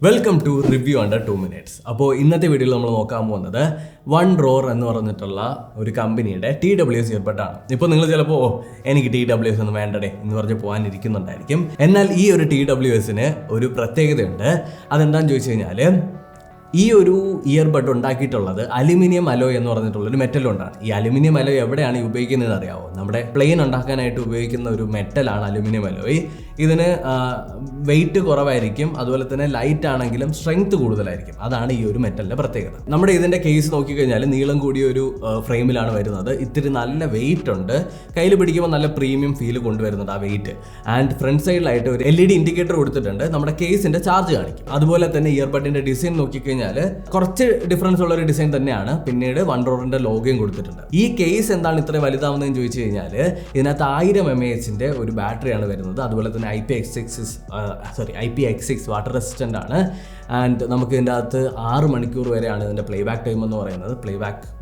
Welcome to review under 2 minutes. അപ്പോൾ ഇന്നത്തെ വീഡിയോയിൽ നമ്മൾ നോക്കാൻ പോകുന്നത് വൺ റോർ എന്ന് പറഞ്ഞിട്ടുള്ള ഒരു കമ്പനിയുടെ TWS ഇയർബഡ് ആണ്. ഇപ്പോൾ നിങ്ങൾ ചിലപ്പോൾ എനിക്ക് TWS ഒന്നും വേണ്ടടേ എന്ന് പറഞ്ഞ് പോകാനിരിക്കുന്നുണ്ടായിരിക്കും. എന്നാൽ ഈ ഒരു TWSന് ഒരു പ്രത്യേകതയുണ്ട്. അതെന്താണെന്ന് ചോദിച്ചു കഴിഞ്ഞാൽ ഈ ഒരു ഇയർബഡ് ഉണ്ടാക്കിയിട്ടുള്ളത് അലുമിനിയം അലോയ് എന്ന് പറഞ്ഞിട്ടുള്ള ഒരു മെറ്റൽ കൊണ്ടാണ്. ഈ അലുമിനിയം അലോയ് എവിടെയാണ് ഉപയോഗിക്കുന്നത് അറിയാവോ? നമ്മുടെ പ്ലെയിൻ ഉണ്ടാക്കാനായിട്ട് ഉപയോഗിക്കുന്ന ഒരു മെറ്റലാണ് അലുമിനിയം അലോയ്. ഇതിന് വെയിറ്റ് കുറവായിരിക്കും, അതുപോലെ തന്നെ ലൈറ്റ് ആണെങ്കിലും സ്ട്രെങ്ത് കൂടുതലായിരിക്കും. അതാണ് ഈ ഒരു മെറ്റലിന്റെ പ്രത്യേകത. നമ്മുടെ ഇതിന്റെ കേസ് നോക്കിക്കഴിഞ്ഞാൽ നീളം കൂടിയ ഒരു ഫ്രെയിമിലാണ് വരുന്നത്. ഇത്തിരി നല്ല വെയിറ്റ് ഉണ്ട്, കയ്യിൽ പിടിക്കുമ്പോൾ നല്ല പ്രീമിയം ഫീൽ കൊണ്ടുവരുന്നുണ്ട് ആ വെയിറ്റ്. ആൻഡ് ഫ്രണ്ട് സൈഡിലായിട്ട് ഒരു LED ഇൻഡിക്കേറ്റർ കൊടുത്തിട്ടുണ്ട്, നമ്മുടെ കേസിന്റെ ചാർജ് കാണിക്കും. അതുപോലെ തന്നെ ഇയർബഡിന്റെ ഡിസൈൻ നോക്കിക്കഴിഞ്ഞാൽ കുറച്ച് ഡിഫറൻസ് ഉള്ള ഒരു ഡിസൈൻ തന്നെയാണ്. പിന്നീട് വൺ റോറിന്റെ ലോഗോയും കൊടുത്തിട്ടുണ്ട്. ഈ കേസ് എന്താണ് ഇത്ര വലുതാവുന്നതെന്ന് ചോദിച്ചു കഴിഞ്ഞാൽ ഇതിനകത്ത് 1000 mAh ഒരു ബാറ്ററിയാണ് വരുന്നത്. അതുപോലെ തന്നെ IPX6 വാട്ടർ റെസിസ്റ്റന്റ് ആണ്. ആൻഡ് നമുക്ക് ഇതിൻ്റെ അകത്ത് 6 മണിക്കൂർ വരെയാണ് ഇതിൻ്റെ പ്ലേബാക്ക് ടൈം എന്ന് പറയുന്നത്,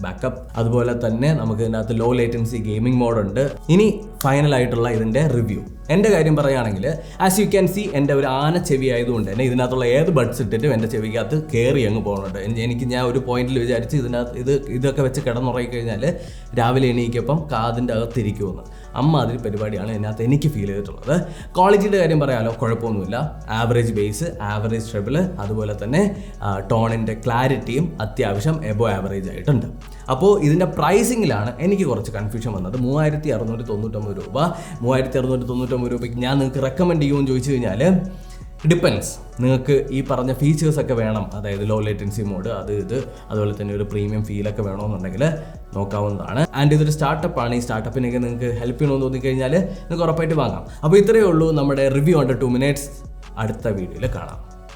ബാക്കപ്പ്. അതുപോലെ തന്നെ നമുക്ക് ഇതിൻ്റെ അകത്ത് ലോ ലേറ്റൻസി ഗെയിമിംഗ് മോഡ് ഉണ്ട്. ഇനി ഫൈനലായിട്ടുള്ള ഇതിൻ്റെ റിവ്യൂ എൻ്റെ കാര്യം പറയുകയാണെങ്കിൽ, ആസ് യു ക്യാൻ സി എൻ്റെ ഒരു ആന ചെവി ആയതുകൊണ്ട് തന്നെ ഇതിനകത്തുള്ള ഏത് ബഡ്സ് ഇട്ടിട്ടും എൻ്റെ ചെവിക്കകത്ത് കയറി അങ്ങ് പോകുന്നുണ്ട്. ഞാൻ ഒരു പോയിന്റിൽ വിചാരിച്ച് ഇതൊക്കെ വെച്ച് കിടന്നുറങ്ങി കഴിഞ്ഞാൽ രാവിലെ എണീക്കപ്പം കാതിൻ്റെ അകത്തിരിക്കുമെന്ന്. അതിൽ പരിപാടിയാണ് ഇതിനകത്ത് എനിക്ക് ഫീൽ ചെയ്തിട്ടുള്ളത്. ക്വാളിറ്റിയുടെ കാര്യം പറയാമല്ലോ, കുഴപ്പമൊന്നുമില്ല. ആവറേജ് ബേസ്, ആവറേജ് ട്രെബിൾ, അതുപോലെ തന്നെ ടോണിൻ്റെ ക്ലാരിറ്റിയും അത്യാവശ്യം എബോ ആവറേജ് ആയിട്ടുണ്ട്. അപ്പോൾ ഇതിൻ്റെ പ്രൈസിങ്ങിലാണ് എനിക്ക് കുറച്ച് കൺഫ്യൂഷൻ വന്നത്. 3699 രൂപ. 3699 രൂപയ്ക്ക് ഞാൻ നിങ്ങൾക്ക് റെക്കമെൻഡ് ചെയ്യുമെന്ന് ചോദിച്ചു കഴിഞ്ഞാൽ ഡിപ്പെൻസ്. നിങ്ങൾക്ക് ഈ പറഞ്ഞ ഫീച്ചേഴ്സൊക്കെ വേണം, അതായത് ലോ ലേറ്റൻസി മോഡ്, അതുപോലെ തന്നെ ഒരു പ്രീമിയം ഫീലൊക്കെ വേണമെന്നുണ്ടെങ്കിൽ നോക്കാവുന്നതാണ്. ആൻഡ് ഇതൊരു സ്റ്റാർട്ടപ്പ് ആണ്. ഈ സ്റ്റാർട്ടപ്പിനൊക്കെ നിങ്ങൾക്ക് ഹെൽപ്പ് ചെയ്യണമെന്ന് തോന്നിക്കഴിഞ്ഞാൽ നിങ്ങൾക്ക് ഉറപ്പായിട്ട് വാങ്ങാം. അപ്പോൾ ഇത്രയേ ഉള്ളൂ നമ്മുടെ റിവ്യൂ അണ്ടർ 2 minutes. അടുത്ത വീഡിയോയിൽ കാണാം.